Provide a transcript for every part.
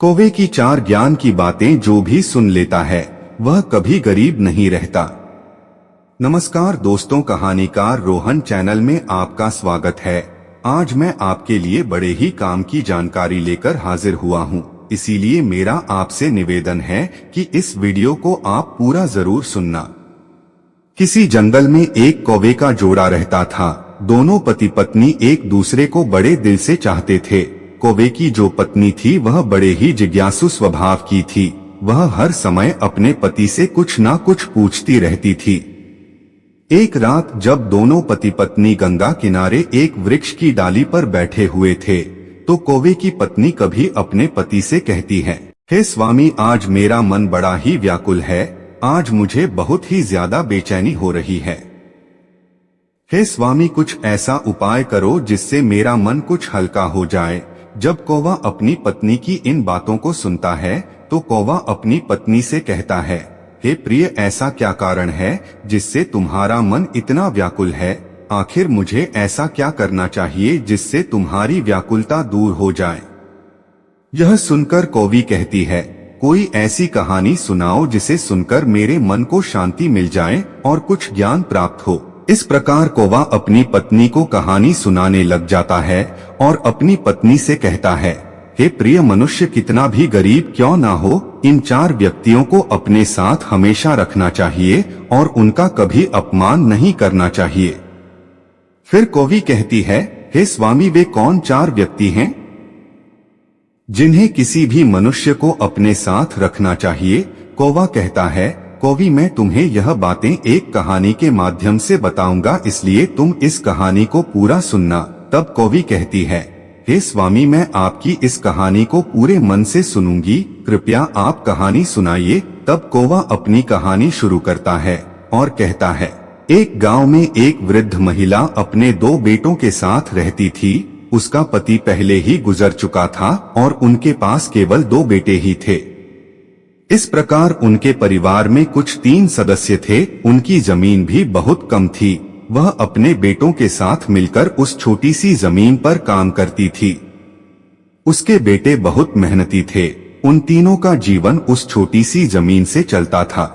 कौवे की चार ज्ञान की बातें जो भी सुन लेता है वह कभी गरीब नहीं रहता। नमस्कार दोस्तों, कहानीकार रोहन चैनल में आपका स्वागत है। आज मैं आपके लिए बड़े ही काम की जानकारी लेकर हाजिर हुआ हूँ, इसीलिए मेरा आपसे निवेदन है कि इस वीडियो को आप पूरा जरूर सुनना। किसी जंगल में एक कौवे का जोड़ा रहता था। दोनों पति पत्नी एक दूसरे को बड़े दिल से चाहते थे। कौवे की जो पत्नी थी वह बड़े ही जिज्ञासु स्वभाव की थी। वह हर समय अपने पति से कुछ ना कुछ पूछती रहती थी। एक रात जब दोनों पति पत्नी गंगा किनारे एक वृक्ष की डाली पर बैठे हुए थे, तो कौवे की पत्नी कभी अपने पति से कहती है, हे स्वामी, आज मेरा मन बड़ा ही व्याकुल है। आज मुझे बहुत ही ज्यादा बेचैनी हो रही है। हे स्वामी, कुछ ऐसा उपाय करो जिससे मेरा मन कुछ हल्का हो जाए। जब कौवा अपनी पत्नी की इन बातों को सुनता है तो कौवा अपनी पत्नी से कहता है, हे प्रिय, ऐसा क्या कारण है जिससे तुम्हारा मन इतना व्याकुल है? आखिर मुझे ऐसा क्या करना चाहिए जिससे तुम्हारी व्याकुलता दूर हो जाए? यह सुनकर कौवी कहती है, कोई ऐसी कहानी सुनाओ जिसे सुनकर मेरे मन को शांति मिल जाए और कुछ ज्ञान प्राप्त हो। इस प्रकार कौवा अपनी पत्नी को कहानी सुनाने लग जाता है और अपनी पत्नी से कहता है, हे प्रिय, मनुष्य कितना भी गरीब क्यों ना हो, इन चार व्यक्तियों को अपने साथ हमेशा रखना चाहिए और उनका कभी अपमान नहीं करना चाहिए। फिर कौवी कहती है, हे स्वामी, वे कौन चार व्यक्ति हैं जिन्हें किसी भी मनुष्य को अपने साथ रखना चाहिए? कौवा कहता है, कौवी, मैं तुम्हें यह बातें एक कहानी के माध्यम से बताऊंगा, इसलिए तुम इस कहानी को पूरा सुनना। तब कौवी कहती है, हे स्वामी, मैं आपकी इस कहानी को पूरे मन से सुनूंगी, कृपया आप कहानी सुनाइए। तब कौवा अपनी कहानी शुरू करता है और कहता है, एक गांव में एक वृद्ध महिला अपने दो बेटों के साथ रहती थी। उसका पति पहले ही गुजर चुका था और उनके पास केवल दो बेटे ही थे। इस प्रकार उनके परिवार में कुछ 3 सदस्य थे। उनकी जमीन भी बहुत कम थी। वह अपने बेटों के साथ मिलकर उस छोटी सी जमीन पर काम करती थी। उसके बेटे बहुत मेहनती थे। उन तीनों का जीवन उस छोटी सी जमीन से चलता था।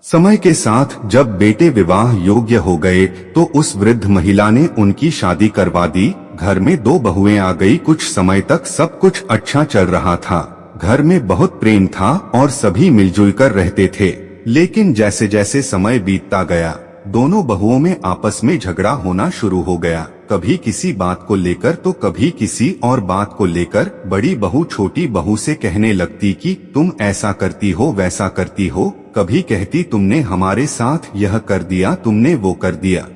समय के साथ जब बेटे विवाह योग्य हो गए तो उस वृद्ध महिला ने उनकी शादी करवा दी। घर में 2 बहुएं आ गई। कुछ समय तक सब कुछ अच्छा चल रहा था। घर में बहुत प्रेम था और सभी मिलजुल कर रहते थे। लेकिन जैसे जैसे समय बीतता गया, दोनों बहुओं में आपस में झगड़ा होना शुरू हो गया। कभी किसी बात को लेकर तो कभी किसी और बात को लेकर। बड़ी बहू छोटी बहू से कहने लगती कि तुम ऐसा करती हो, वैसा करती हो। कभी कहती, तुमने हमारे साथ यह कर दिया, तुमने वो कर दिया।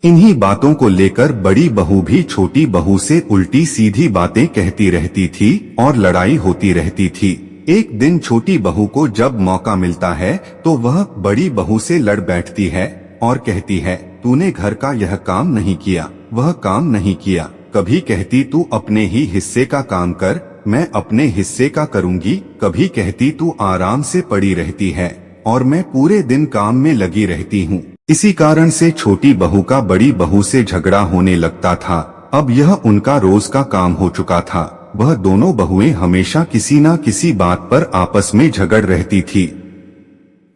इन्हीं बातों को लेकर बड़ी बहू भी छोटी बहू से उल्टी सीधी बातें कहती रहती थी और लड़ाई होती रहती थी। एक दिन छोटी बहू को जब मौका मिलता है तो वह बड़ी बहू से लड़ बैठती है और कहती है, तूने घर का यह काम नहीं किया, वह काम नहीं किया। कभी कहती, तू अपने ही हिस्से का काम कर, मैं अपने हिस्से का करूंगी। कभी कहती, तू आराम से पड़ी रहती है और मैं पूरे दिन काम में लगी रहती हूँ। इसी कारण से छोटी बहू का बड़ी बहू से झगड़ा होने लगता था। अब यह उनका रोज का काम हो चुका था। वह दोनों बहुएं हमेशा किसी न किसी बात पर आपस में झगड़ रहती थी।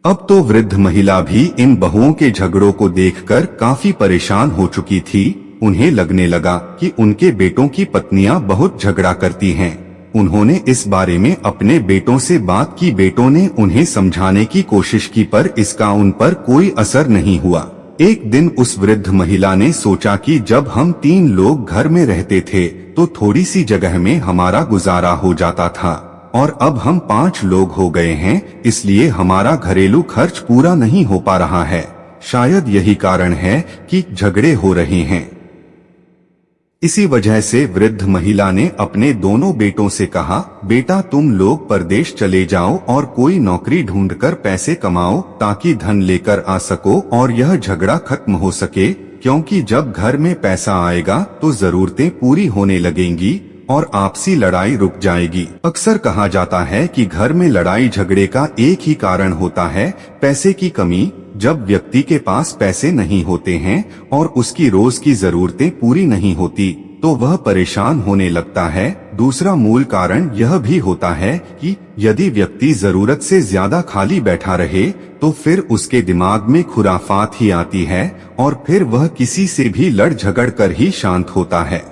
अब तो वृद्ध महिला भी इन बहुओं के झगड़ों को देखकर काफी परेशान हो चुकी थी। उन्हें लगने लगा कि उनके बेटों की पत्नियां बहुत झगड़ा करती हैं। उन्होंने इस बारे में अपने बेटों से बात की। बेटों ने उन्हें समझाने की कोशिश की पर इसका उन पर कोई असर नहीं हुआ। एक दिन उस वृद्ध महिला ने सोचा कि जब हम 3 लोग घर में रहते थे तो थोड़ी सी जगह में हमारा गुजारा हो जाता था और अब हम 5 लोग हो गए हैं, इसलिए हमारा घरेलू खर्च पूरा नहीं हो पा रहा है। शायद यही कारण है कि झगड़े हो रहे हैं। इसी वजह से वृद्ध महिला ने अपने दोनों बेटों से कहा, बेटा, तुम लोग परदेश चले जाओ और कोई नौकरी ढूंढकर पैसे कमाओ ताकि धन लेकर आ सको और यह झगड़ा खत्म हो सके, क्योंकि जब घर में पैसा आएगा तो जरूरतें पूरी होने लगेंगी और आपसी लड़ाई रुक जाएगी। अक्सर कहा जाता है कि घर में लड़ाई झगड़े का एक ही कारण होता है, पैसे की कमी। जब व्यक्ति के पास पैसे नहीं होते हैं और उसकी रोज की जरूरतें पूरी नहीं होती तो वह परेशान होने लगता है। दूसरा मूल कारण यह भी होता है कि यदि व्यक्ति जरूरत से ज्यादा खाली बैठा रहे तो फिर उसके दिमाग में खुराफात ही आती है और फिर वह किसी से भी लड़ झगड़ कर ही शांत होता है।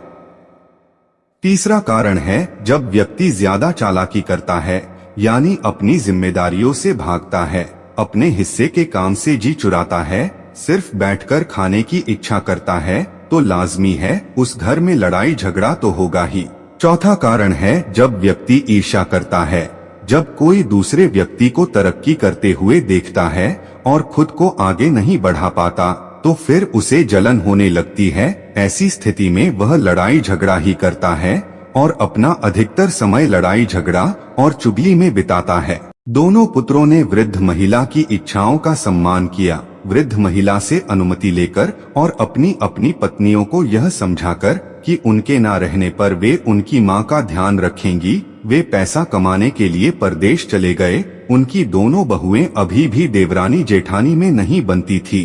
तीसरा कारण है जब व्यक्ति ज्यादा चालाकी करता है, यानी अपनी जिम्मेदारियों से भागता है, अपने हिस्से के काम से जी चुराता है, सिर्फ बैठकर खाने की इच्छा करता है, तो लाजमी है उस घर में लड़ाई झगड़ा तो होगा ही। चौथा कारण है जब व्यक्ति ईर्ष्या करता है, जब कोई दूसरे व्यक्ति को तरक्की करते हुए देखता है और खुद को आगे नहीं बढ़ा पाता तो फिर उसे जलन होने लगती है। ऐसी स्थिति में वह लड़ाई झगड़ा ही करता है और अपना अधिकतर समय लड़ाई झगड़ा और चुगली में बिताता है। दोनों पुत्रों ने वृद्ध महिला की इच्छाओं का सम्मान किया। वृद्ध महिला से अनुमति लेकर और अपनी अपनी पत्नियों को यह समझाकर कि उनके ना रहने पर वे उनकी मां का ध्यान रखेंगी, वे पैसा कमाने के लिए परदेश चले गए। उनकी दोनों बहुएं अभी भी देवरानी जेठानी में नहीं बनती थी।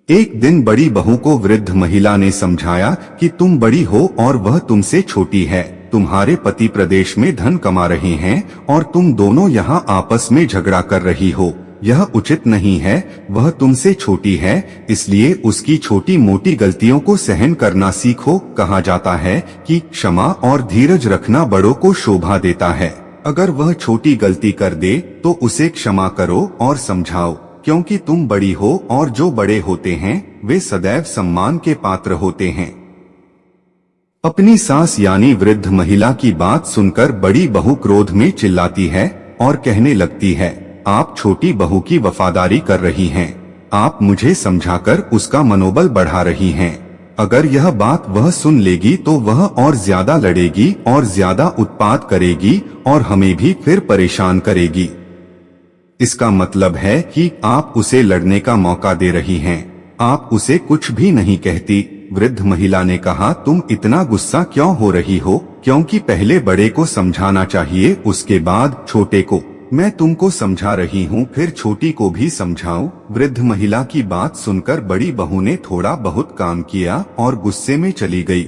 एक दिन बड़ी बहू को वृद्ध महिला ने समझाया कि तुम बड़ी हो और वह तुमसे छोटी है, तुम्हारे पति प्रदेश में धन कमा रहे हैं और तुम दोनों यहाँ आपस में झगड़ा कर रही हो, यह उचित नहीं है। वह तुमसे छोटी है, इसलिए उसकी छोटी मोटी गलतियों को सहन करना सीखो। कहा जाता है कि क्षमा और धीरज रखना बड़ों को शोभा देता है। अगर वह छोटी गलती कर दे तो उसे क्षमा करो और समझाओ, क्योंकि तुम बड़ी हो और जो बड़े होते हैं वे सदैव सम्मान के पात्र होते हैं। अपनी सास यानी वृद्ध महिला की बात सुनकर बड़ी बहू क्रोध में चिल्लाती है और कहने लगती है, आप छोटी बहू की वफादारी कर रही हैं, आप मुझे समझाकर उसका मनोबल बढ़ा रही हैं। अगर यह बात वह सुन लेगी तो वह और ज्यादा लड़ेगी और ज्यादा उत्पात करेगी और हमें भी फिर परेशान करेगी। इसका मतलब है कि आप उसे लड़ने का मौका दे रही हैं, आप उसे कुछ भी नहीं कहती। वृद्ध महिला ने कहा, तुम इतना गुस्सा क्यों हो रही हो? क्योंकि पहले बड़े को समझाना चाहिए, उसके बाद छोटे को। मैं तुमको समझा रही हूँ, फिर छोटी को भी समझाऊं। वृद्ध महिला की बात सुनकर बड़ी बहू ने थोड़ा बहुत काम किया और गुस्से में चली गई।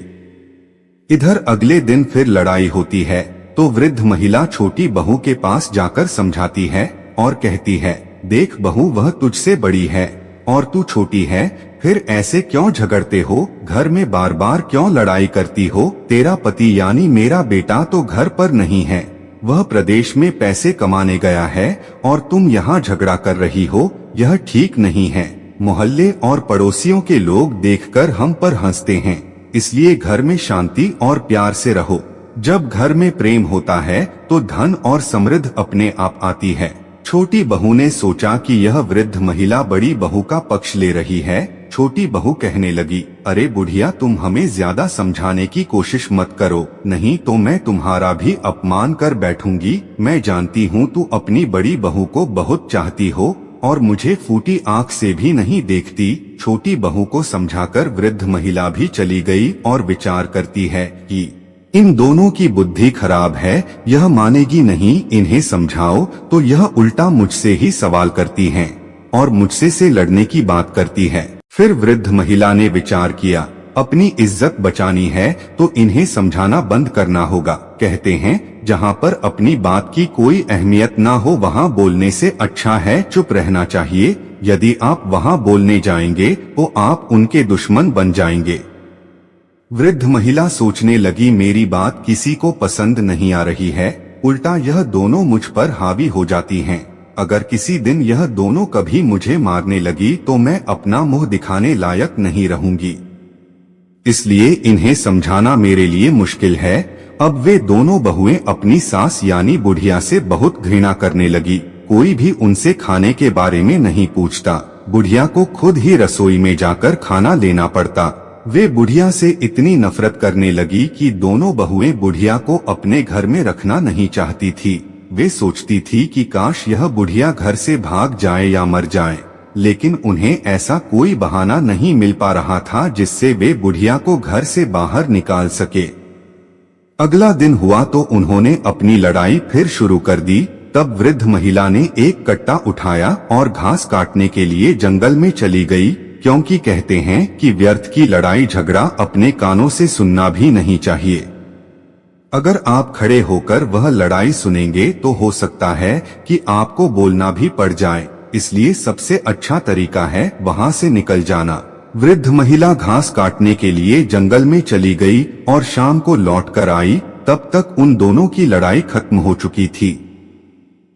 इधर अगले दिन फिर लड़ाई होती है तो वृद्ध महिला छोटी बहू के पास जाकर समझाती है और कहती है, देख बहू, वह तुझसे बड़ी है और तू छोटी है, फिर ऐसे क्यों झगड़ते हो? घर में बार बार क्यों लड़ाई करती हो? तेरा पति यानी मेरा बेटा तो घर पर नहीं है, वह प्रदेश में पैसे कमाने गया है और तुम यहाँ झगड़ा कर रही हो, यह ठीक नहीं है। मोहल्ले और पड़ोसियों के लोग देखकर हम पर हंसते हैं, इसलिए घर में शांति और प्यार से रहो। जब घर में प्रेम होता है तो धन और समृद्धि अपने आप आती है। छोटी बहू ने सोचा कि यह वृद्ध महिला बड़ी बहू का पक्ष ले रही है। छोटी बहू कहने लगी, अरे बुढ़िया, तुम हमें ज्यादा समझाने की कोशिश मत करो, नहीं तो मैं तुम्हारा भी अपमान कर बैठूंगी। मैं जानती हूँ तू अपनी बड़ी बहू को बहुत चाहती हो और मुझे फूटी आंख से भी नहीं देखती। छोटी बहू को समझाकर वृद्ध महिला भी चली गई और विचार करती है कि इन दोनों की बुद्धि खराब है, यह मानेगी नहीं, इन्हें समझाओ तो यह उल्टा मुझसे ही सवाल करती हैं और मुझसे से लड़ने की बात करती है। फिर वृद्ध महिला ने विचार किया, अपनी इज्जत बचानी है तो इन्हें समझाना बंद करना होगा। कहते हैं, जहाँ पर अपनी बात की कोई अहमियत ना हो वहाँ बोलने से अच्छा है चुप रहना चाहिए। यदि आप वहाँ बोलने जाएंगे तो आप उनके दुश्मन बन जाएंगे। वृद्ध महिला सोचने लगी, मेरी बात किसी को पसंद नहीं आ रही है, उल्टा यह दोनों मुझ पर हावी हो जाती हैं। अगर किसी दिन यह दोनों कभी मुझे मारने लगी तो मैं अपना मुंह दिखाने लायक नहीं रहूंगी, इसलिए इन्हें समझाना मेरे लिए मुश्किल है। अब वे दोनों बहुएं अपनी सास यानी बुढ़िया से बहुत घृणा करने लगी। कोई भी उनसे खाने के बारे में नहीं पूछता, बुढ़िया को खुद ही रसोई में जाकर खाना लेना पड़ता। वे बुढ़िया से इतनी नफरत करने लगी कि दोनों बहुएं बुढ़िया को अपने घर में रखना नहीं चाहती थी। वे सोचती थी कि काश यह बुढ़िया घर से भाग जाए या मर जाए, लेकिन उन्हें ऐसा कोई बहाना नहीं मिल पा रहा था जिससे वे बुढ़िया को घर से बाहर निकाल सके। अगला दिन हुआ तो उन्होंने अपनी लड़ाई फिर शुरू कर दी। तब वृद्ध महिला ने एक कट्टा उठाया और घास काटने के लिए जंगल में चली गई। क्योंकि कहते हैं कि व्यर्थ की लड़ाई झगड़ा अपने कानों से सुनना भी नहीं चाहिए। अगर आप खड़े होकर वह लड़ाई सुनेंगे तो हो सकता है कि आपको बोलना भी पड़ जाए, इसलिए सबसे अच्छा तरीका है वहां से निकल जाना। वृद्ध महिला घास काटने के लिए जंगल में चली गई और शाम को लौटकर आई, तब तक उन दोनों की लड़ाई खत्म हो चुकी थी।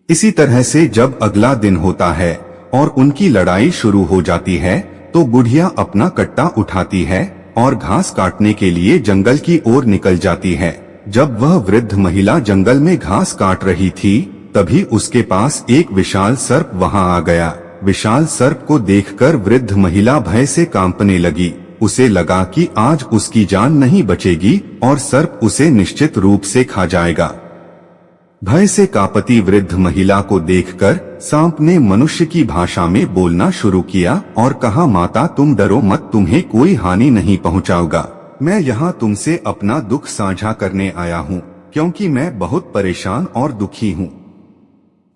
इसी तरह से जब अगला दिन होता है और उनकी लड़ाई शुरू हो जाती है तो बुढ़िया अपना कट्टा उठाती है और घास काटने के लिए जंगल की ओर निकल जाती है। जब वह वृद्ध महिला जंगल में घास काट रही थी तभी उसके पास एक विशाल सर्प वहां आ गया। विशाल सर्प को देखकर वृद्ध महिला भय से कांपने लगी। उसे लगा कि आज उसकी जान नहीं बचेगी और सर्प उसे निश्चित रूप से खा जाएगा। भय से कांपती वृद्ध महिला को देखकर सांप ने मनुष्य की भाषा में बोलना शुरू किया और कहा, माता तुम डरो मत, तुम्हें कोई हानि नहीं पहुंचाऊंगा। मैं यहाँ तुमसे अपना दुख साझा करने आया हूँ क्योंकि मैं बहुत परेशान और दुखी हूँ।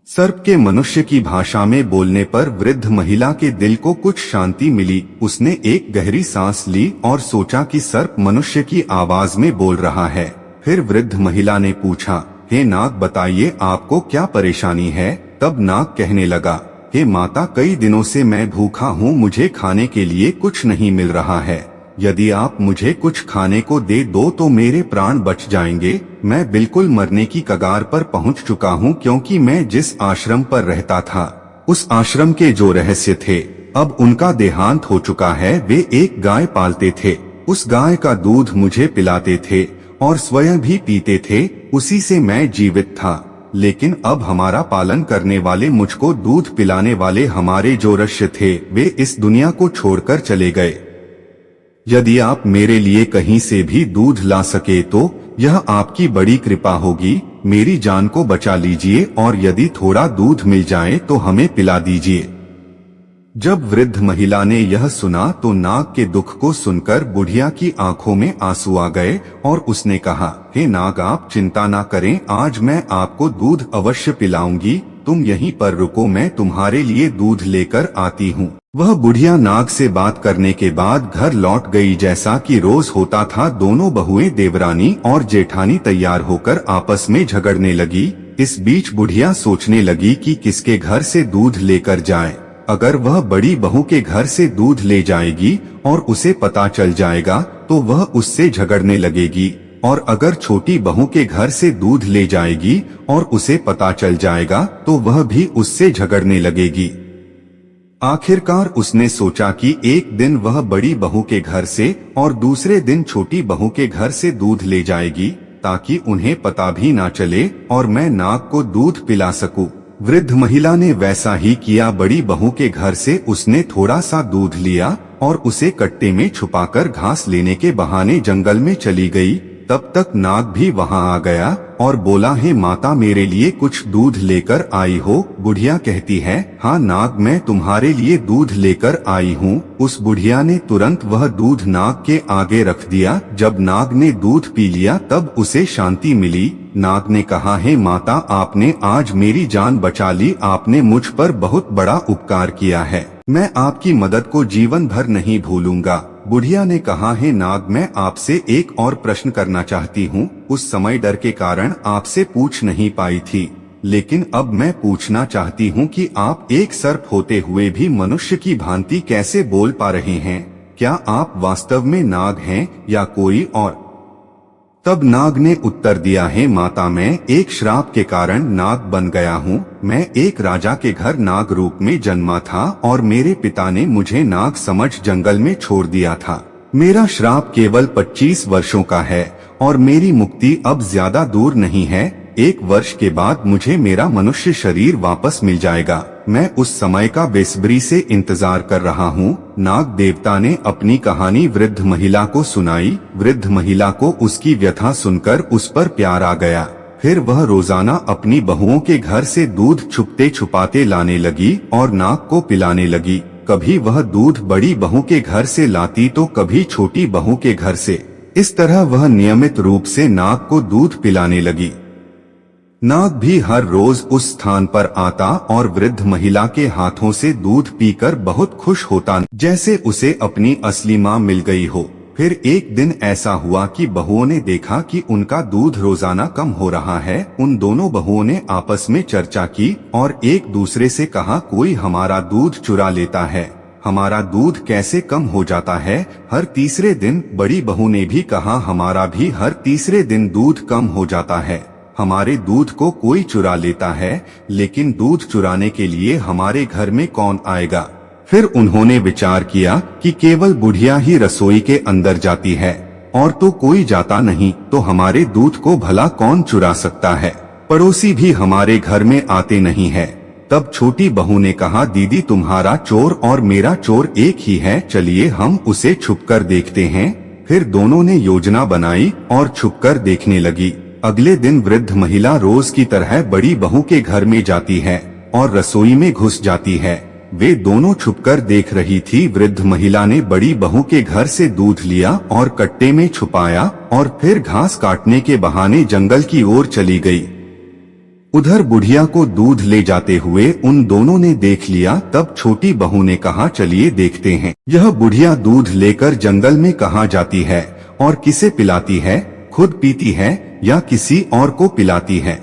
सर्प के मनुष्य की भाषा में बोलने पर वृद्ध महिला के दिल को कुछ शांति मिली। उसने एक गहरी सांस ली और सोचा कि सर्प मनुष्य की आवाज में बोल रहा है। फिर वृद्ध महिला ने पूछा, हे नाग बताइए आपको क्या परेशानी है। तब नाग कहने लगा, हे माता कई दिनों से मैं भूखा हूँ, मुझे खाने के लिए कुछ नहीं मिल रहा है। यदि आप मुझे कुछ खाने को दे दो तो मेरे प्राण बच जाएंगे। मैं बिल्कुल मरने की कगार पर पहुंच चुका हूं क्योंकि मैं जिस आश्रम पर रहता था उस आश्रम के जो रहस्य थे अब उनका देहांत हो चुका है। वे एक गाय पालते थे, उस गाय का दूध मुझे पिलाते थे और स्वयं भी पीते थे, उसी से मैं जीवित था। लेकिन अब हमारा पालन करने वाले, मुझको दूध पिलाने वाले हमारे जो ऋषि थे वे इस दुनिया को छोड़कर चले गए। यदि आप मेरे लिए कहीं से भी दूध ला सके तो यह आपकी बड़ी कृपा होगी। मेरी जान को बचा लीजिए और यदि थोड़ा दूध मिल जाए तो हमें पिला दीजिए। जब वृद्ध महिला ने यह सुना तो नाग के दुख को सुनकर बुढ़िया की आंखों में आंसू आ गए और उसने कहा, हे नाग आप चिंता ना करें, आज मैं आपको दूध अवश्य पिलाऊंगी। तुम यहीं पर रुको, मैं तुम्हारे लिए दूध लेकर आती हूँ। वह बुढ़िया नाग से बात करने के बाद घर लौट गई। जैसा कि रोज होता था, दोनों बहुएं देवरानी और जेठानी तैयार होकर आपस में झगड़ने लगी। इस बीच बुढ़िया सोचने लगी कि किसके घर से दूध लेकर जाए। अगर वह बड़ी बहू के घर से दूध ले जाएगी और उसे पता चल जाएगा तो वह उससे झगड़ने लगेगी, और अगर छोटी बहू के घर से दूध ले जाएगी और उसे पता चल जाएगा तो वह भी उससे झगड़ने लगेगी। आखिरकार उसने सोचा कि एक दिन वह बड़ी बहू के घर से और दूसरे दिन छोटी बहू के घर से दूध ले जाएगी ताकि उन्हें पता भी ना चले और मैं नाग को दूध पिला सकूं। वृद्ध महिला ने वैसा ही किया। बड़ी बहू के घर से उसने थोड़ा सा दूध लिया और उसे कट्टे में छुपाकर घास लेने के बहाने जंगल में चली गई। तब तक नाग भी वहां आ गया और बोला, हे माता मेरे लिए कुछ दूध लेकर आई हो। बुढ़िया कहती है, हाँ नाग मैं तुम्हारे लिए दूध लेकर आई हूँ। उस बुढ़िया ने तुरंत वह दूध नाग के आगे रख दिया। जब नाग ने दूध पी लिया तब उसे शांति मिली। नाग ने कहा, हे माता आपने आज मेरी जान बचा ली, आपने मुझ पर बहुत बड़ा उपकार किया है, मैं आपकी मदद को जीवन भर नहीं भूलूंगा। बुढ़िया ने कहा, हे नाग मैं आपसे एक और प्रश्न करना चाहती हूँ। उस समय डर के कारण आपसे पूछ नहीं पाई थी, लेकिन अब मैं पूछना चाहती हूँ कि आप एक सर्प होते हुए भी मनुष्य की भांति कैसे बोल पा रहे हैं? क्या आप वास्तव में नाग हैं या कोई और? तब नाग ने उत्तर दिया, है माता मैं एक श्राप के कारण नाग बन गया हूँ। मैं एक राजा के घर नाग रूप में जन्मा था और मेरे पिता ने मुझे नाग समझ जंगल में छोड़ दिया था। मेरा श्राप केवल 25 वर्षों का है और मेरी मुक्ति अब ज्यादा दूर नहीं है। 1 वर्ष के बाद मुझे मेरा मनुष्य शरीर वापस मिल जाएगा। मैं उस समय का बेसब्री से इंतजार कर रहा हूँ। नाग देवता ने अपनी कहानी वृद्ध महिला को सुनाई। वृद्ध महिला को उसकी व्यथा सुनकर उस पर प्यार आ गया। फिर वह रोजाना अपनी बहुओं के घर से दूध छुपते छुपाते लाने लगी और नाग को पिलाने लगी। कभी वह दूध बड़ी बहू के घर से लाती तो कभी छोटी बहू के घर से। इस तरह वह नियमित रूप से नाग को दूध पिलाने लगी। नाग भी हर रोज उस स्थान पर आता और वृद्ध महिला के हाथों से दूध पीकर बहुत खुश होता, जैसे उसे अपनी असली माँ मिल गई हो। फिर एक दिन ऐसा हुआ कि बहुओं ने देखा कि उनका दूध रोजाना कम हो रहा है। उन दोनों बहुओं ने आपस में चर्चा की और एक दूसरे से कहा, कोई हमारा दूध चुरा लेता है, हमारा दूध कैसे कम हो जाता है। हर तीसरे दिन बड़ी बहू ने भी कहा, हमारा भी हर तीसरे दिन दूध कम हो जाता है, हमारे दूध को कोई चुरा लेता है, लेकिन दूध चुराने के लिए हमारे घर में कौन आएगा। फिर उन्होंने विचार किया कि केवल बुढ़िया ही रसोई के अंदर जाती है और तो कोई जाता नहीं, तो हमारे दूध को भला कौन चुरा सकता है, पड़ोसी भी हमारे घर में आते नहीं है। तब छोटी बहू ने कहा, दीदी तुम्हारा चोर और मेरा चोर एक ही है, चलिए हम उसे छुपकर देखते हैं। फिर दोनों ने योजना बनाई और छुपकर देखने लगी। अगले दिन वृद्ध महिला रोज की तरह बड़ी बहू के घर में जाती है और रसोई में घुस जाती है। वे दोनों छुपकर देख रही थी। वृद्ध महिला ने बड़ी बहू के घर से दूध लिया और कट्टे में छुपाया और फिर घास काटने के बहाने जंगल की ओर चली गई। उधर बुढ़िया को दूध ले जाते हुए उन दोनों ने देख लिया। तब छोटी बहू ने कहा, चलिए देखते हैं, यह बुढ़िया दूध लेकर जंगल में कहाँ जाती है और किसे पिलाती है, खुद पीती है या किसी और को पिलाती है।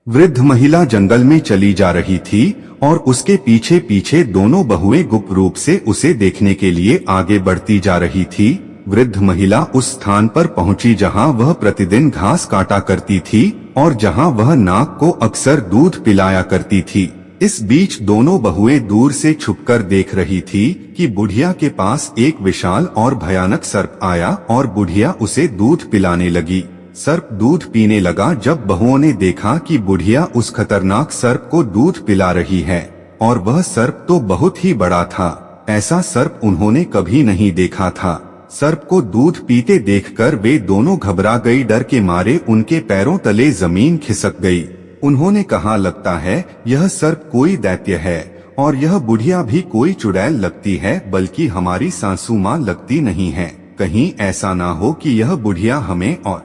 वृद्ध महिला जंगल में चली जा रही थी और उसके पीछे पीछे दोनों बहुएं गुप्त रूप से उसे देखने के लिए आगे बढ़ती जा रही थी। वृद्ध महिला उस स्थान पर पहुंची जहां वह प्रतिदिन घास काटा करती थी और जहां वह नाग को अक्सर दूध पिलाया करती थी। इस बीच दोनों बहुएं दूर से छुपकर देख रही थी कि बुढ़िया के पास एक विशाल और भयानक सर्प आया और बुढ़िया उसे दूध पिलाने लगी। सर्प दूध पीने लगा। जब बहुओं ने देखा कि बुढ़िया उस खतरनाक सर्प को दूध पिला रही है और वह सर्प तो बहुत ही बड़ा था, ऐसा सर्प उन्होंने कभी नहीं देखा था। सर्प को दूध पीते देखकर वे दोनों घबरा गई। डर के मारे उनके पैरों तले जमीन खिसक गई। उन्होंने कहा, लगता है यह सर्प कोई दैत्य है और यह बुढ़िया भी कोई चुड़ैल लगती है, बल्कि हमारी सासू माँ लगती नहीं है। कहीं ऐसा ना हो कि यह बुढ़िया हमें और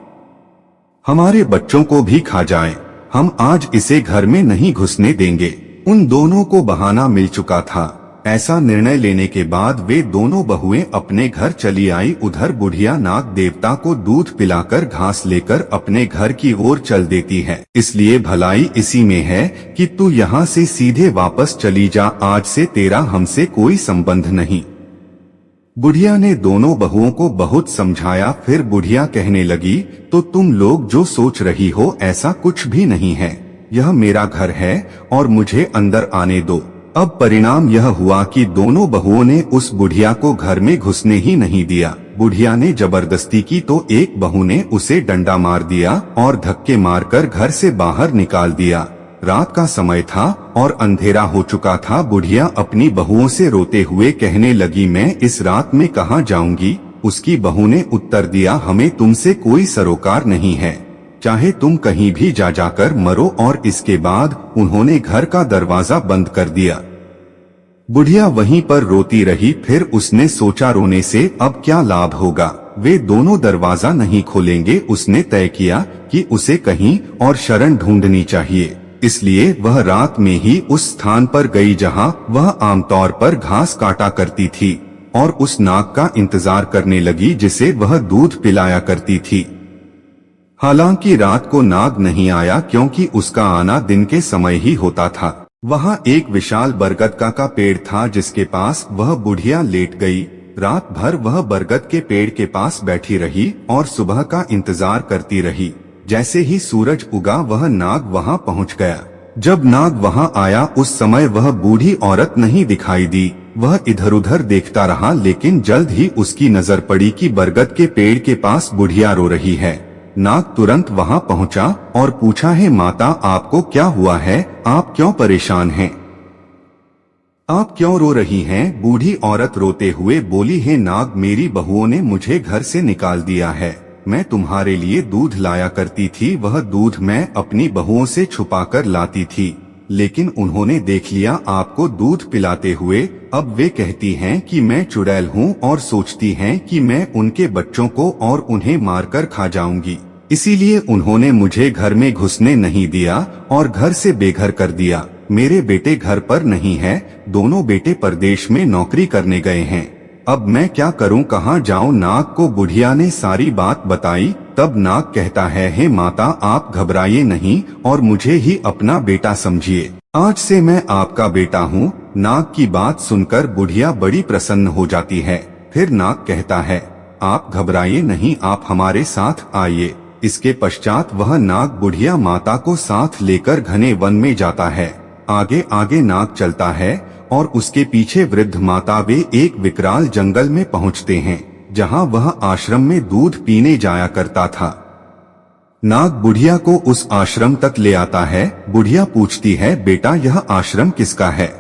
हमारे बच्चों को भी खा जाए। हम आज इसे घर में नहीं घुसने देंगे। उन दोनों को बहाना मिल चुका था। ऐसा निर्णय लेने के बाद वे दोनों बहुएं अपने घर चली आई। उधर बुढ़िया नाग देवता को दूध पिलाकर घास लेकर अपने घर की ओर चल देती है। इसलिए भलाई इसी में है कि तू यहाँ से सीधे वापस चली जा, आज से तेरा हमसे कोई संबंध नहीं। बुढ़िया ने दोनों बहुओं को बहुत समझाया। फिर बुढ़िया कहने लगी, तो तुम लोग जो सोच रही हो ऐसा कुछ भी नहीं है। यह मेरा घर है और मुझे अंदर आने दो। अब परिणाम यह हुआ कि दोनों बहुओं ने उस बुढ़िया को घर में घुसने ही नहीं दिया। बुढ़िया ने जबरदस्ती की तो एक बहू ने उसे डंडा मार दिया और धक्के मारकर घर से बाहर निकाल दिया। रात का समय था और अंधेरा हो चुका था। बुढ़िया अपनी बहुओं से रोते हुए कहने लगी, मैं इस रात में कहाँ जाऊंगी। उसकी बहू ने उत्तर दिया, हमें तुमसे कोई सरोकार नहीं है, चाहे तुम कहीं भी जाकर मरो। और इसके बाद उन्होंने घर का दरवाजा बंद कर दिया। बुढ़िया वहीं पर रोती रही। फिर उसने सोचा, रोने से अब क्या लाभ होगा, वे दोनों दरवाजा नहीं खोलेंगे। उसने तय किया कि उसे कहीं और शरण ढूंढनी चाहिए। इसलिए वह रात में ही उस स्थान पर गई जहां वह आमतौर पर घास काटा करती थी और उस नाग का इंतजार करने लगी जिसे वह दूध पिलाया करती थी। हालांकि रात को नाग नहीं आया, क्योंकि उसका आना दिन के समय ही होता था। वहां एक विशाल बरगद का पेड़ था जिसके पास वह बुढ़िया लेट गई। रात भर वह बरगद के पेड़ के पास बैठी रही और सुबह का इंतजार करती रही। जैसे ही सूरज उगा वह नाग वहां पहुंच गया। जब नाग वहां आया उस समय वह बूढ़ी औरत नहीं दिखाई दी। वह इधर उधर देखता रहा, लेकिन जल्द ही उसकी नजर पड़ी कि बरगद के पेड़ के पास बुढ़िया रो रही है। नाग तुरंत वहां पहुंचा और पूछा, है माता, आपको क्या हुआ है, आप क्यों परेशान हैं, आप क्यों रो रही हैं? बूढ़ी औरत रोते हुए बोली, है नाग, मेरी बहुओं ने मुझे घर से निकाल दिया है। मैं तुम्हारे लिए दूध लाया करती थी, वह दूध मैं अपनी बहुओं से छुपाकर लाती थी, लेकिन उन्होंने देख लिया आपको दूध पिलाते हुए। अब वे कहती हैं कि मैं चुड़ैल हूँ और सोचती हैं कि मैं उनके बच्चों को और उन्हें मारकर खा जाऊंगी। इसीलिए उन्होंने मुझे घर में घुसने नहीं दिया और घर से बेघर कर दिया। मेरे बेटे घर पर नहीं है, दोनों बेटे परदेश में नौकरी करने गए हैं। अब मैं क्या करूं, कहां जाऊं? नाग को बुढ़िया ने सारी बात बताई। तब नाग कहता है, हे माता, आप घबराइए नहीं और मुझे ही अपना बेटा समझिए। आज से मैं आपका बेटा हूँ। नाग की बात सुनकर बुढ़िया बड़ी प्रसन्न हो जाती है। फिर नाग कहता है, आप घबराइए नहीं, आप हमारे साथ आइए। इसके पश्चात वह नाग बुढ़िया माता को साथ लेकर घने वन में जाता है। आगे आगे नाग चलता है और उसके पीछे वृद्ध माता वे एक विकराल जंगल में पहुंचते हैं, जहां वह आश्रम में दूध पीने जाया करता था। नाग बुढ़िया को उस आश्रम तक ले आता है। बुढ़िया पूछती है, बेटा यह आश्रम किसका है?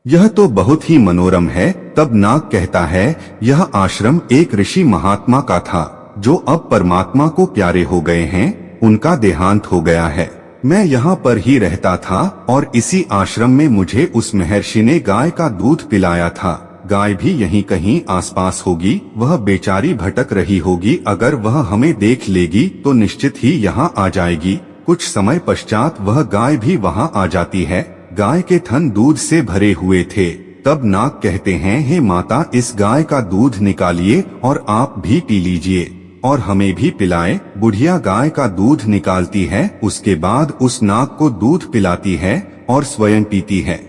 यह तो बहुत ही मनोरम है। तब नाग कहता है, यह आश्रम एक ऋषि महात्मा का था, जो अब परमात्मा को प्यारे हो गए हैं। उनका देहांत हो गया है। मैं यहाँ पर ही रहता था और इसी आश्रम में मुझे उस महर्षि ने गाय का दूध पिलाया था। गाय भी यहीं कहीं आसपास होगी। वह बेचारी भटक रही होगी। अगर वह हमें देख लेगी तो निश्चित ही यहाँ आ जाएगी। कुछ समय पश्चात वह गाय भी वहाँ आ जाती है। गाय के थन दूध से भरे हुए थे। तब नाग कहते हैं, हे माता, इस गाय का दूध निकालिए और आप भी पी लीजिए और हमें भी पिलाएं। बुढ़िया गाय का दूध निकालती है, उसके बाद उस नाग को दूध पिलाती है और स्वयं पीती है।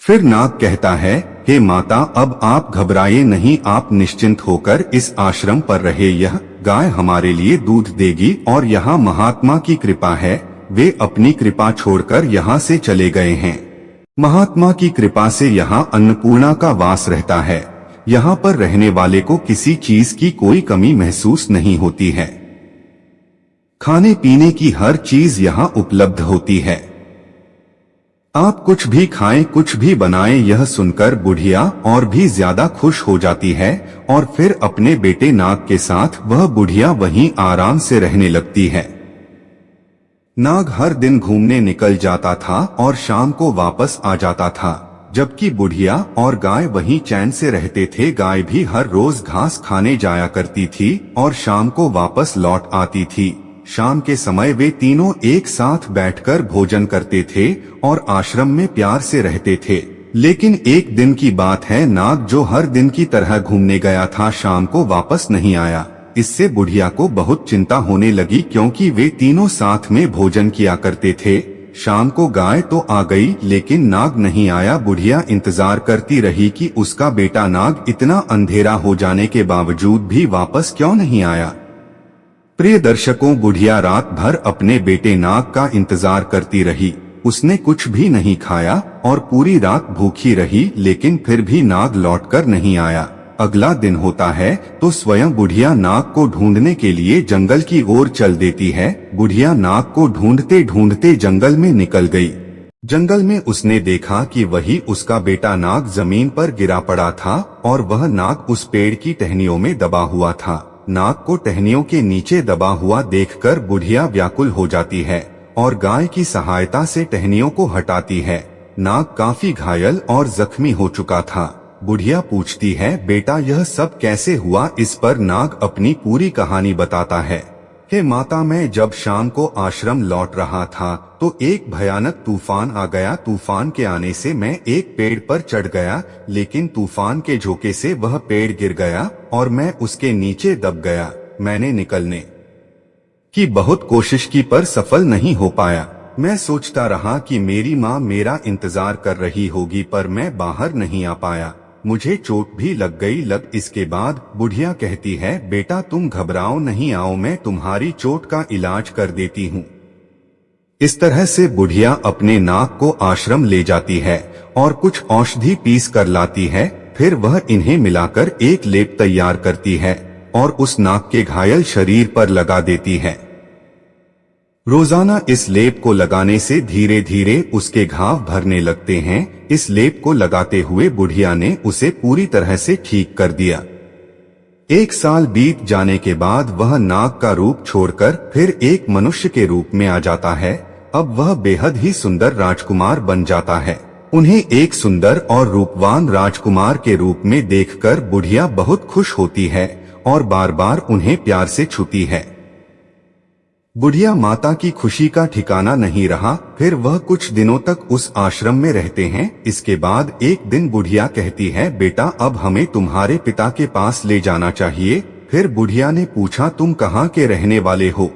फिर नाग कहता है, हे माता, अब आप घबराइए नहीं, आप निश्चिंत होकर इस आश्रम पर रहे। यह गाय हमारे लिए दूध देगी और यहाँ महात्मा की कृपा है। वे अपनी कृपा छोड़कर यहाँ से चले गए हैं। महात्मा की कृपा से यहाँ अन्नपूर्णा का वास रहता है। यहाँ पर रहने वाले को किसी चीज की कोई कमी महसूस नहीं होती है। खाने पीने की हर चीज यहाँ उपलब्ध होती है। आप कुछ भी खाएं, कुछ भी बनाएं। यह सुनकर बुढ़िया और भी ज्यादा खुश हो जाती है और फिर अपने बेटे नाग के साथ वह बुढ़िया वहीं आराम से रहने लगती है। नाग हर दिन घूमने निकल जाता था और शाम को वापस आ जाता था, जबकि बुढ़िया और गाय वहीं चैन से रहते थे। गाय भी हर रोज घास खाने जाया करती थी और शाम को वापस लौट आती थी। शाम के समय वे तीनों एक साथ बैठकर भोजन करते थे और आश्रम में प्यार से रहते थे। लेकिन एक दिन की बात है, नाग जो हर दिन की तरह घूमने गया था, शाम को वापस नहीं आया। इससे बुढ़िया को बहुत चिंता होने लगी, क्योंकि वे तीनों साथ में भोजन किया करते थे। शाम को गाय तो आ गई, लेकिन नाग नहीं आया। बुढ़िया इंतजार करती रही कि उसका बेटा नाग इतना अंधेरा हो जाने के बावजूद भी वापस क्यों नहीं आया। प्रिय दर्शकों, बुढ़िया रात भर अपने बेटे नाग का इंतजार करती रही। उसने कुछ भी नहीं खाया और पूरी रात भूखी रही, लेकिन फिर भी नाग लौटकर नहीं आया। अगला दिन होता है तो स्वयं बुढ़िया नाग को ढूंढने के लिए जंगल की ओर चल देती है। बुढ़िया नाग को ढूंढते ढूंढते जंगल में निकल गई। जंगल में उसने देखा कि वही उसका बेटा नाग जमीन पर गिरा पड़ा था और वह नाग उस पेड़ की टहनियों में दबा हुआ था। नाग को टहनियों के नीचे दबा हुआ देखकर बुढ़िया व्याकुल हो जाती है और गाय की सहायता से टहनियों को हटाती है। नाग काफी घायल और जख्मी हो चुका था। बुढ़िया पूछती है, बेटा यह सब कैसे हुआ? इस पर नाग अपनी पूरी कहानी बताता है। हे माता, मैं जब शाम को आश्रम लौट रहा था तो एक भयानक तूफान आ गया। तूफान के आने से मैं एक पेड़ पर चढ़ गया, लेकिन तूफान के झोंके से वह पेड़ गिर गया और मैं उसके नीचे दब गया। मैंने निकलने की बहुत कोशिश की पर सफल नहीं हो पाया। मैं सोचता रहा कि मेरी माँ मेरा इंतजार कर रही होगी, पर मैं बाहर नहीं आ पाया। मुझे चोट भी लग गई। इसके बाद बुढ़िया कहती है, बेटा तुम घबराओ नहीं, आओ मैं तुम्हारी चोट का इलाज कर देती हूँ। इस तरह से बुढ़िया अपने नाग को आश्रम ले जाती है और कुछ औषधि पीस कर लाती है। फिर वह इन्हें मिलाकर एक लेप तैयार करती है और उस नाग के घायल शरीर पर लगा देती है। रोजाना इस लेप को लगाने से धीरे धीरे उसके घाव भरने लगते हैं। इस लेप को लगाते हुए बुढ़िया ने उसे पूरी तरह से ठीक कर दिया। 1 साल बीत जाने के बाद वह नाग का रूप छोड़कर फिर एक मनुष्य के रूप में आ जाता है। अब वह बेहद ही सुंदर राजकुमार बन जाता है। उन्हें एक सुंदर और रूपवान राजकुमार के रूप में देखकर बुढ़िया बहुत खुश होती है और बार बार उन्हें प्यार से छूती है। बुढ़िया माता की खुशी का ठिकाना नहीं रहा। फिर वह कुछ दिनों तक उस आश्रम में रहते हैं। इसके बाद एक दिन बुढ़िया कहती है, बेटा अब हमें तुम्हारे पिता के पास ले जाना चाहिए। फिर बुढ़िया ने पूछा, तुम कहाँ के रहने वाले हो?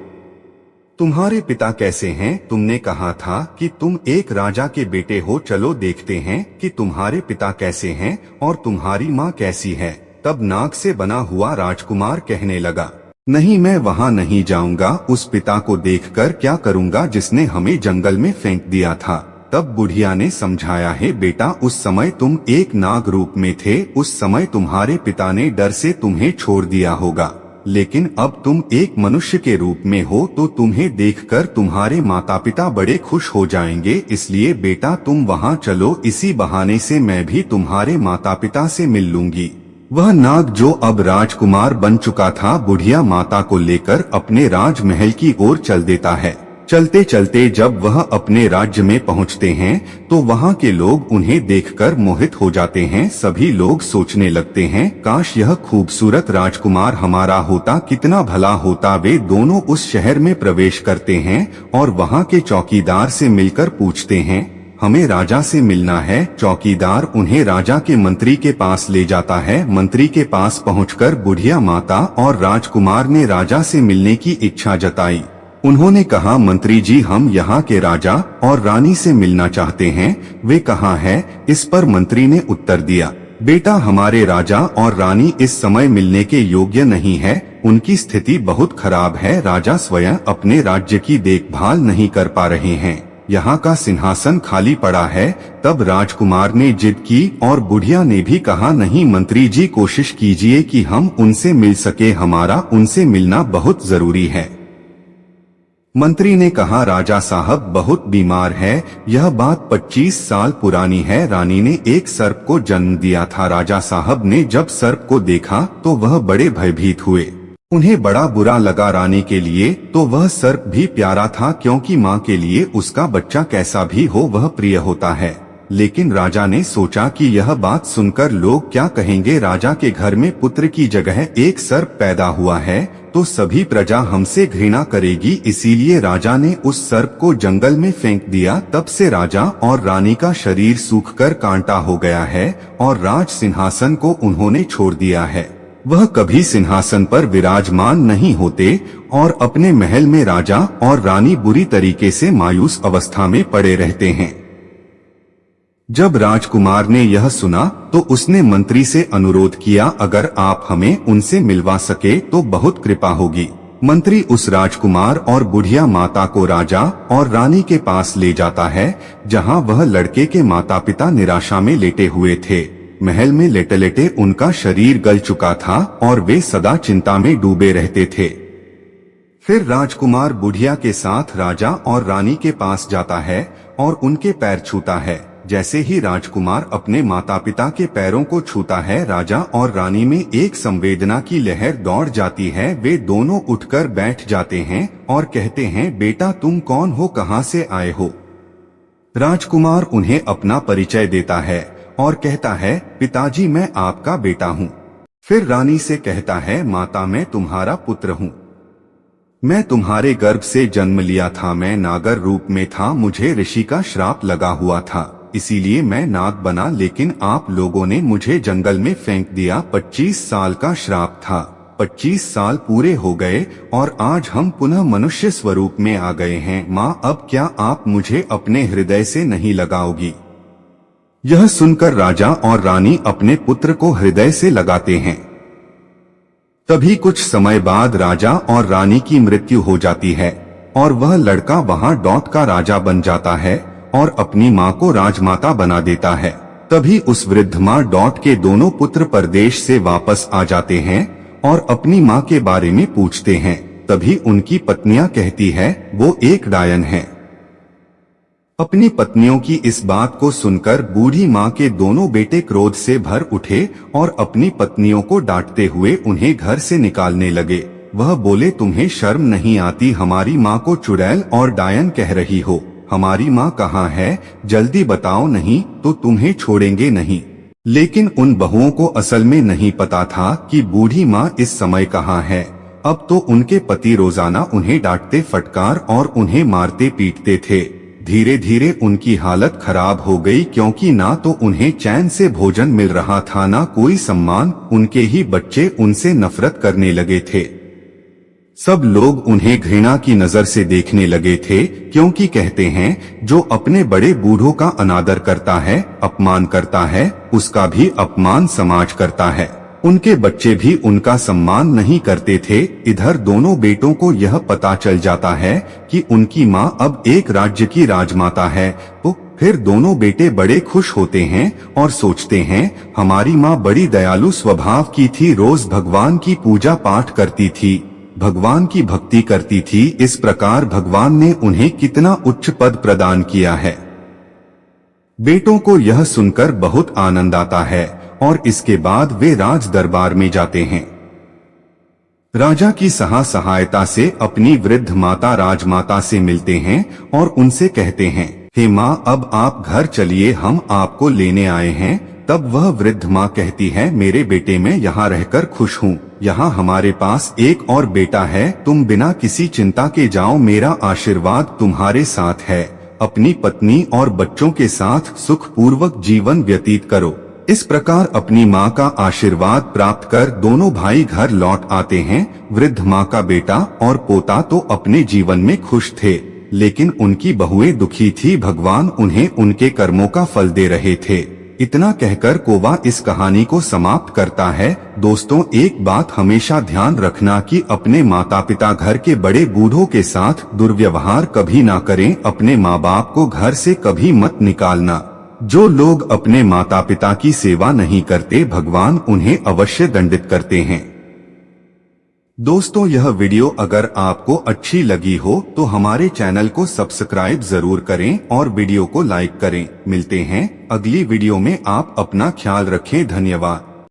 तुम्हारे पिता कैसे हैं? तुमने कहा था कि तुम एक राजा के बेटे हो। चलो देखते हैं कि तुम्हारे पिता कैसे हैं और तुम्हारी माँ कैसी है। तब नाग से बना हुआ राजकुमार कहने लगा, नहीं, मैं वहाँ नहीं जाऊंगा। उस पिता को देखकर क्या करूंगा जिसने हमें जंगल में फेंक दिया था। तब बुढ़िया ने समझाया, है बेटा, उस समय तुम एक नाग रूप में थे। उस समय तुम्हारे पिता ने डर से तुम्हें छोड़ दिया होगा, लेकिन अब तुम एक मनुष्य के रूप में हो तो तुम्हें देखकर तुम्हारे माता पिता बड़े खुश हो जाएंगे। इसलिए बेटा तुम वहाँ चलो, इसी बहाने से मैं भी तुम्हारे माता पिता से मिल लूंगी। वह नाग जो अब राजकुमार बन चुका था, बुढ़िया माता को लेकर अपने राजमहल की ओर चल देता है। चलते चलते जब वह अपने राज्य में पहुंचते हैं तो वहां के लोग उन्हें देखकर मोहित हो जाते हैं। सभी लोग सोचने लगते हैं, काश यह खूबसूरत राजकुमार हमारा होता, कितना भला होता। वे दोनों उस शहर में प्रवेश करते हैं और वहां के चौकीदार से मिलकर पूछते हैं, हमें राजा से मिलना है। चौकीदार उन्हें राजा के मंत्री के पास ले जाता है। मंत्री के पास पहुंचकर बुढ़िया माता और राजकुमार ने राजा से मिलने की इच्छा जताई। उन्होंने कहा, मंत्री जी, हम यहाँ के राजा और रानी से मिलना चाहते हैं। वे कहाँ हैं? इस पर मंत्री ने उत्तर दिया, बेटा हमारे राजा और रानी इस समय मिलने के योग्य नहीं है। उनकी स्थिति बहुत खराब है। राजा स्वयं अपने राज्य की देखभाल नहीं कर पा रहे हैं। यहाँ का सिंहासन खाली पड़ा है। तब राजकुमार ने जिद की और बुढ़िया ने भी कहा, नहीं मंत्री जी, कोशिश कीजिए कि हम उनसे मिल सके। हमारा उनसे मिलना बहुत जरूरी है। मंत्री ने कहा, राजा साहब बहुत बीमार है। यह बात 25 साल पुरानी है। रानी ने एक सर्प को जन्म दिया था। राजा साहब ने जब सर्प को देखा तो वह बड़े भयभीत हुए। उन्हें बड़ा बुरा लगा। रानी के लिए तो वह सर्प भी प्यारा था, क्योंकि माँ के लिए उसका बच्चा कैसा भी हो वह प्रिय होता है। लेकिन राजा ने सोचा कि यह बात सुनकर लोग क्या कहेंगे। राजा के घर में पुत्र की जगह एक सर्प पैदा हुआ है तो सभी प्रजा हमसे घृणा करेगी। इसीलिए राजा ने उस सर्प को जंगल में फेंक दिया। तब से राजा और रानी का शरीर सूखकर कांटा हो गया है और राज सिंहासन को उन्होंने छोड़ दिया है। वह कभी सिंहासन पर विराजमान नहीं होते और अपने महल में राजा और रानी बुरी तरीके से मायूस अवस्था में पड़े रहते हैं। जब राजकुमार ने यह सुना तो उसने मंत्री से अनुरोध किया, अगर आप हमें उनसे मिलवा सके तो बहुत कृपा होगी। मंत्री उस राजकुमार और बुढ़िया माता को राजा और रानी के पास ले जाता है, जहां वह लड़के के माता पिता निराशा में लेटे हुए थे। महल में लेटे लेटे उनका शरीर गल चुका था और वे सदा चिंता में डूबे रहते थे। फिर राजकुमार बुढ़िया के साथ राजा और रानी के पास जाता है और उनके पैर छूता है। जैसे ही राजकुमार अपने माता पिता के पैरों को छूता है, राजा और रानी में एक संवेदना की लहर दौड़ जाती है। वे दोनों उठकर बैठ जाते हैं और कहते हैं, बेटा तुम कौन हो, कहां से आए हो? राजकुमार उन्हें अपना परिचय देता है और कहता है, पिताजी मैं आपका बेटा हूँ। फिर रानी से कहता है, माता मैं तुम्हारा पुत्र हूँ। मैं तुम्हारे गर्भ से जन्म लिया था। मैं नागर रूप में था। मुझे ऋषि का श्राप लगा हुआ था, इसीलिए मैं नाग बना, लेकिन आप लोगों ने मुझे जंगल में फेंक दिया। 25 साल का श्राप था। 25 साल पूरे हो गए और आज हम पुनः मनुष्य स्वरूप में आ गए हैं। माँ, अब क्या आप मुझे अपने हृदय से नहीं लगाओगी? यह सुनकर राजा और रानी अपने पुत्र को हृदय से लगाते हैं। तभी कुछ समय बाद राजा और रानी की मृत्यु हो जाती है और वह लड़का वहां डॉट का राजा बन जाता है और अपनी माँ को राजमाता बना देता है। तभी उस वृद्ध माँ डॉट के दोनों पुत्र परदेश से वापस आ जाते हैं और अपनी माँ के बारे में पूछते हैं। तभी उनकी पत्नियां कहती है, वो एक डायन है। अपनी पत्नियों की इस बात को सुनकर बूढ़ी माँ के दोनों बेटे क्रोध से भर उठे और अपनी पत्नियों को डांटते हुए उन्हें घर से निकालने लगे। वह बोले, तुम्हें शर्म नहीं आती? हमारी माँ को चुड़ैल और डायन कह रही हो। हमारी माँ कहाँ है? जल्दी बताओ, नहीं तो तुम्हें छोड़ेंगे नहीं। लेकिन उन बहुओं को असल में नहीं पता था कि बूढ़ी माँ इस समय कहाँ है। अब तो उनके पति रोजाना उन्हें डांटते, फटकार और उन्हें मारते पीटते थे। धीरे धीरे उनकी हालत खराब हो गई, क्योंकि ना तो उन्हें चैन से भोजन मिल रहा था, ना कोई सम्मान। उनके ही बच्चे उनसे नफरत करने लगे थे। सब लोग उन्हें घृणा की नजर से देखने लगे थे, क्योंकि कहते हैं जो अपने बड़े बूढ़ों का अनादर करता है, अपमान करता है, उसका भी अपमान समाज करता है। उनके बच्चे भी उनका सम्मान नहीं करते थे। इधर दोनों बेटों को यह पता चल जाता है कि उनकी माँ अब एक राज्य की राजमाता है, तो फिर दोनों बेटे बड़े खुश होते हैं और सोचते हैं हमारी माँ बड़ी दयालु स्वभाव की थी, रोज भगवान की पूजा पाठ करती थी, भगवान की भक्ति करती थी। इस प्रकार भगवान ने उन्हें कितना उच्च पद प्रदान किया है। बेटों को यह सुनकर बहुत आनंद आता है और इसके बाद वे राज दरबार में जाते हैं। राजा की सहायता से अपनी वृद्ध माता राजमाता से मिलते हैं और उनसे कहते हैं, हे माँ, अब आप घर चलिए, हम आपको लेने आए हैं। तब वह वृद्ध माँ कहती है, मेरे बेटे, मैं यहाँ रहकर खुश हूँ। यहाँ हमारे पास एक और बेटा है, तुम बिना किसी चिंता के जाओ, मेरा आशीर्वाद तुम्हारे साथ है। अपनी पत्नी और बच्चों के साथ सुखपूर्वक जीवन व्यतीत करो। इस प्रकार अपनी माँ का आशीर्वाद प्राप्त कर दोनों भाई घर लौट आते हैं। वृद्ध माँ का बेटा और पोता तो अपने जीवन में खुश थे, लेकिन उनकी बहुएं दुखी थी। भगवान उन्हें उनके कर्मों का फल दे रहे थे। इतना कहकर कौवा इस कहानी को समाप्त करता है। दोस्तों, एक बात हमेशा ध्यान रखना कि अपने माता पिता, घर के बड़े बूढ़ों के साथ दुर्व्यवहार कभी ना करें। अपने माँ बाप को घर से कभी मत निकालना। जो लोग अपने माता पिता की सेवा नहीं करते, भगवान उन्हें अवश्य दंडित करते हैं। दोस्तों, यह वीडियो अगर आपको अच्छी लगी हो तो हमारे चैनल को सब्सक्राइब जरूर करें और वीडियो को लाइक करें। मिलते हैं अगली वीडियो में। आप अपना ख्याल रखें। धन्यवाद।